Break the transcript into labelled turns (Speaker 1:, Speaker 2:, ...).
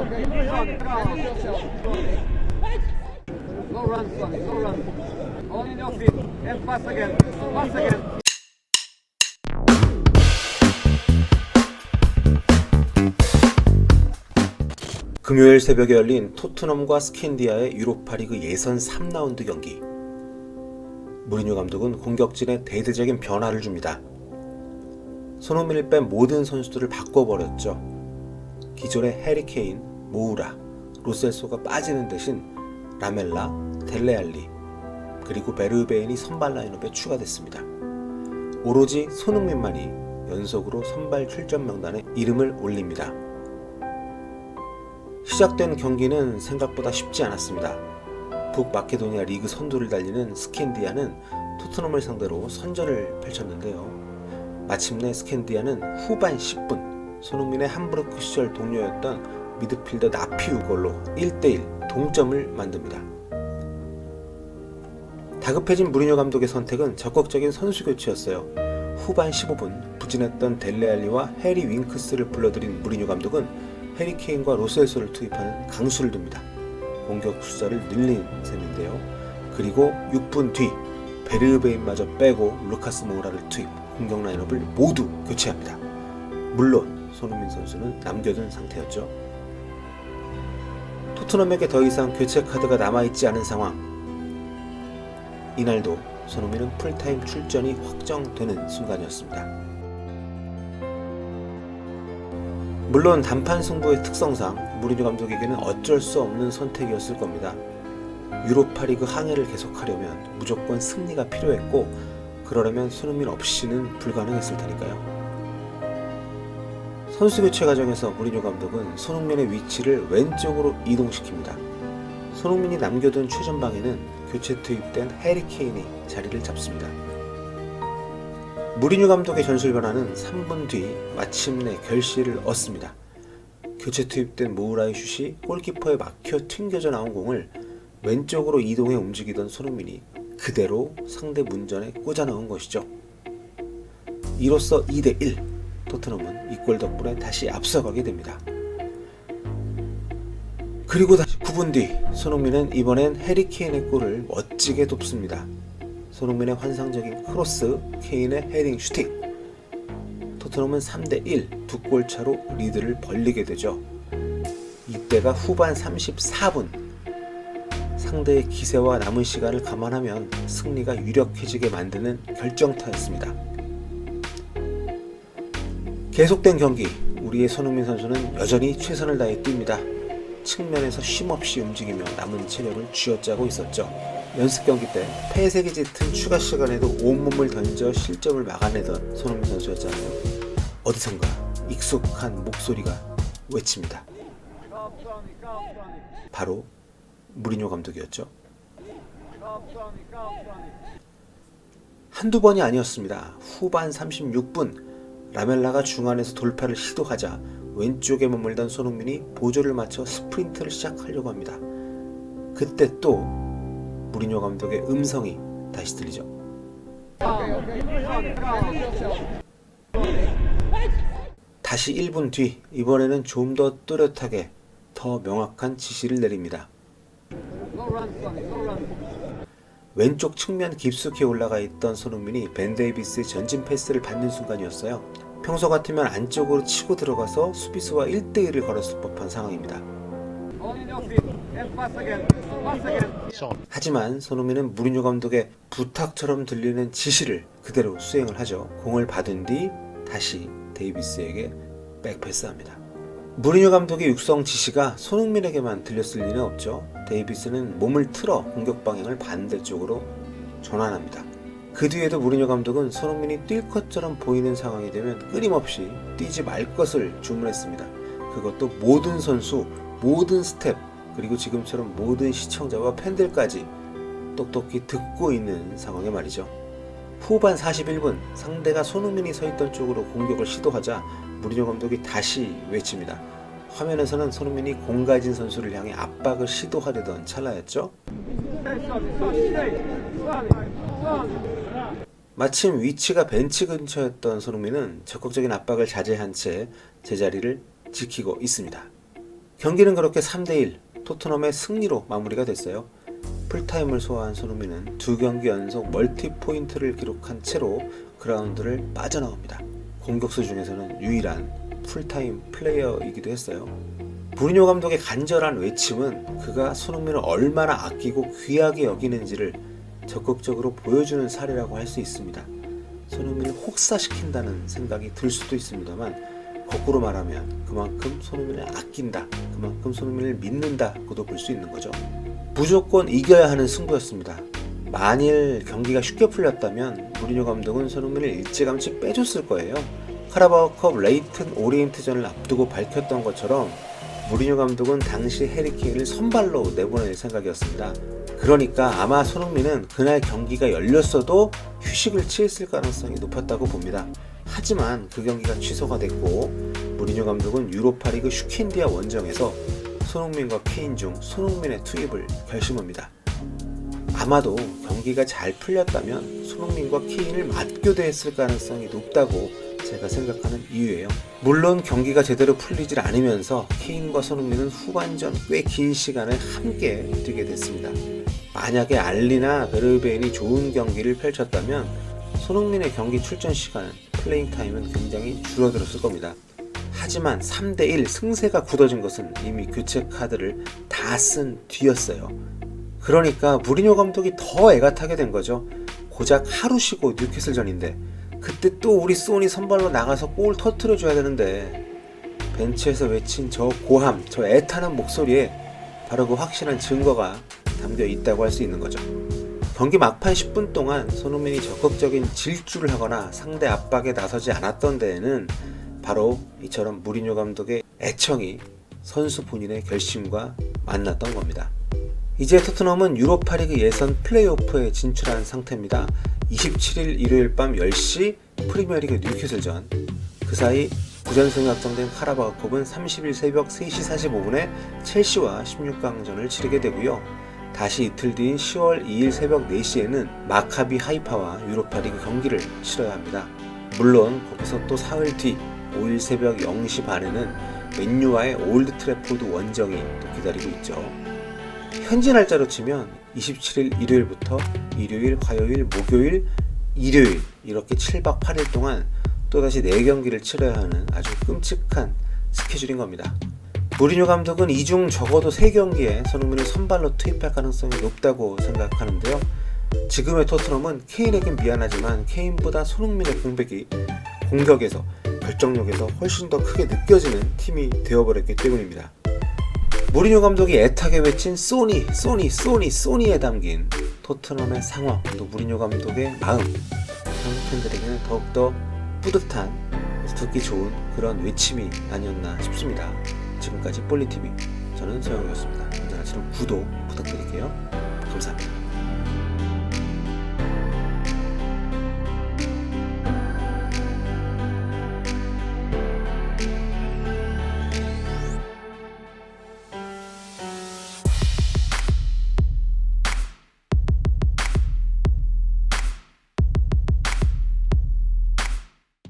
Speaker 1: Go run, Sonny, go run. All in your feet and pass again. Pass again.
Speaker 2: 금요일 새벽에 열린 토트넘과 스캔디아의 유로파리그 예선 3라운드 경기. 무리뉴 감독은 공격진에 대대적인 변화를 줍니다. 손흥민을 뺀 모든 선수들을 바꿔버렸죠. 기존의 해리 케인, 모우라, 로셀소가 빠지는 대신 라멜라, 델레알리, 그리고 베르베인이 선발 라인업에 추가됐습니다. 오로지 손흥민만이 연속으로 선발 출전 명단에 이름을 올립니다. 시작된 경기는 생각보다 쉽지 않았습니다. 북마케도니아 리그 선두를 달리는 스캔디아는 토트넘을 상대로 선전을 펼쳤는데요. 마침내 스캔디아는 후반 10분 손흥민의 함부르크 시절 동료였던 미드필더 나피우 골로 1대1 동점을 만듭니다. 다급해진 무리뉴 감독의 선택은 적극적인 선수 교체였어요. 후반 15분 부진했던 델레알리와 해리 윙크스를 불러들인 무리뉴 감독은 해리 케인과 로셀소를 투입하는 강수를 둡니다. 공격 숫자를 늘린 셈인데요. 그리고 6분 뒤 베르베인마저 빼고 루카스 모우라를 투입, 공격 라인업을 모두 교체합니다. 물론 손흥민 선수는 남겨둔 상태였죠. 토트넘에게 더 이상 교체 카드가 남아있지 않은 상황. 이날도 손흥민은 풀타임 출전이 확정되는 순간이었습니다. 물론 단판 승부의 특성상 무리뉴 감독에게는 어쩔 수 없는 선택이었을 겁니다. 유로파리그 항해를 계속하려면 무조건 승리가 필요했고, 그러려면 손흥민 없이는 불가능했을 테니까요. 선수 교체 과정에서 무리뉴 감독은 손흥민의 위치를 왼쪽으로 이동시킵니다. 손흥민이 남겨둔 최전방에는 교체 투입된 해리 케인이 자리를 잡습니다. 무리뉴 감독의 전술 변화는 3분 뒤 마침내 결실을 얻습니다. 교체 투입된 모우라의 슛이 골키퍼에 막혀 튕겨져 나온 공을 왼쪽으로 이동해 움직이던 손흥민이 그대로 상대 문전에 꽂아 넣은 것이죠. 이로써 2대1, 토트넘은 이 골 덕분에 다시 앞서가게 됩니다. 그리고 다시 9분 뒤 손흥민은 이번엔 해리 케인의 골을 멋지게 돕습니다. 손흥민의 환상적인 크로스, 케인의 헤딩 슈팅. 토트넘은 3대1 두 골 차로 리드를 벌리게 되죠. 이때가 후반 34분. 상대의 기세와 남은 시간을 감안하면 승리가 유력해지게 만드는 결정타였습니다. 계속된 경기, 우리의 손흥민 선수는 여전히 최선을 다해 뜁니다. 측면에서 쉼없이 움직이며 남은 체력을 쥐어짜고 있었죠. 연습 경기 때 폐색이 짙은 추가 시간에도 온몸을 던져 실점을 막아내던 손흥민 선수였잖아요. 어디선가 익숙한 목소리가 외칩니다. 바로 무리뉴 감독이었죠. 한두 번이 아니었습니다. 후반 36분 라멜라가 중앙에서 돌파를 시도하자 왼쪽에 머물던 손흥민이 보조를 맞춰 스프린트를 시작하려고 합니다. 그때 또 무리뉴 감독의 음성이 다시 들리죠. 다시 1분 뒤, 이번에는 좀 더 또렷하게 더 명확한 지시를 내립니다. 왼쪽 측면 깊숙이 올라가 있던 손흥민이 벤 데이비스의 전진 패스를 받는 순간이었어요. 평소 같으면 안쪽으로 치고 들어가서 수비수와 1대1을 걸었을 법한 상황입니다. 하지만 손흥민은 무리뉴 감독의 부탁처럼 들리는 지시를 그대로 수행을 하죠. 공을 받은 뒤 다시 데이비스에게 백패스합니다. 무리뉴 감독의 육성 지시가 손흥민에게만 들렸을 리는 없죠. 데이비스는 몸을 틀어 공격 방향을 반대쪽으로 전환합니다. 그 뒤에도 무리뉴 감독은 손흥민이 뛸 것처럼 보이는 상황이 되면 끊임없이 뛰지 말 것을 주문했습니다. 그것도 모든 선수, 모든 스텝, 그리고 지금처럼 모든 시청자와 팬들까지 똑똑히 듣고 있는 상황에 말이죠. 후반 41분 상대가 손흥민이 서 있던 쪽으로 공격을 시도하자 무리뉴 감독이 다시 외칩니다. 화면에서는 손흥민이 공 가진 선수를 향해 압박을 시도하려던 찰나였죠. 마침 위치가 벤치 근처였던 손흥민은 적극적인 압박을 자제한 채 제자리를 지키고 있습니다. 경기는 그렇게 3대1 토트넘의 승리로 마무리가 됐어요. 풀타임을 소화한 손흥민은 2경기 연속 멀티포인트를 기록한 채로 그라운드를 빠져나옵니다. 공격수 중에서는 유일한 풀타임 플레이어이기도 했어요. 무리뉴 감독의 간절한 외침은 그가 손흥민을 얼마나 아끼고 귀하게 여기는지를 적극적으로 보여주는 사례라고 할 수 있습니다. 손흥민을 혹사시킨다는 생각이 들 수도 있습니다만 거꾸로 말하면 그만큼 손흥민을 아낀다, 그만큼 손흥민을 믿는다고도 볼 수 있는 거죠. 무조건 이겨야 하는 승부였습니다. 만일 경기가 쉽게 풀렸다면 무리뉴 감독은 손흥민을 일찌감치 빼줬을 거예요. 카라바오컵 레이튼 오리엔트전을 앞두고 밝혔던 것처럼 무리뉴 감독은 당시 해리 케인을 선발로 내보낼 생각이었습니다. 그러니까 아마 손흥민은 그날 경기가 열렸어도 휴식을 취했을 가능성이 높았다고 봅니다. 하지만 그 경기가 취소가 됐고 무리뉴 감독은 유로파리그 슈킨디아 원정에서 손흥민과 케인 중 손흥민의 투입을 결심합니다. 아마도 경기가 잘 풀렸다면 손흥민과 케인을 맞교대했을 가능성이 높다고 제가 생각하는 이유예요. 물론 경기가 제대로 풀리질 않으면서 케인과 손흥민은 후반전 꽤 긴 시간을 함께 뛰게 됐습니다. 만약에 알리나 베르베인이 좋은 경기를 펼쳤다면 손흥민의 경기 출전 시간, 플레잉 타임은 굉장히 줄어들었을 겁니다. 하지만 3대1 승세가 굳어진 것은 이미 교체 카드를 다 쓴 뒤였어요. 그러니까 무리뉴 감독이 더 애가 타게 된 거죠. 고작 하루 쉬고 뉴캐슬전인데 그때 또 우리 소니 선발로 나가서 골 터트려줘야 되는데 벤치에서 외친 저 고함, 저 애타는 목소리에 바로 그 확실한 증거가 담겨 있다고 할 수 있는 거죠. 경기 막판 10분 동안 손흥민이 적극적인 질주를 하거나 상대 압박에 나서지 않았던 데에는 바로 이처럼 무리뉴 감독의 애청이 선수 본인의 결심과 만났던 겁니다. 이제 토트넘은 유로파리그 예선 플레이오프에 진출한 상태입니다. 27일 일요일 밤 10시 프리미어리그 뉴캐슬전, 그 사이 9전승이 확정된 카라바오컵은 30일 새벽 3시 45분에 첼시와 16강전을 치르게 되고요. 다시 이틀 뒤인 10월 2일 새벽 4시에는 마카비 하이파와 유로파리그 경기를 치러야 합니다. 물론 거기서 또 사흘 뒤 5일 새벽 0시 반에는 맨유와의 올드 트래포드 원정이 또 기다리고 있죠. 현지 날짜로 치면 27일 일요일부터 일요일, 화요일, 목요일, 일요일 이렇게 7박 8일 동안 또다시 4경기를 치러야 하는 아주 끔찍한 스케줄인 겁니다. 무리뉴 감독은 이 중 적어도 3경기에 손흥민을 선발로 투입할 가능성이 높다고 생각하는데요. 지금의 토트넘은 케인에겐 미안하지만 케인보다 손흥민의 공백이 공격에서, 결정력에서 훨씬 더 크게 느껴지는 팀이 되어버렸기 때문입니다. 무리뉴 감독이 애타게 외친 소니에 담긴 토트넘의 상황, 또 무리뉴 감독의 마음, 한국 팬들에게는 더욱더 뿌듯한, 듣기 좋은 그런 외침이 아니었나 싶습니다. 지금까지 볼리TV, 저는 소영이었습니다. 언제나처럼 구독 부탁드릴게요. 감사합니다.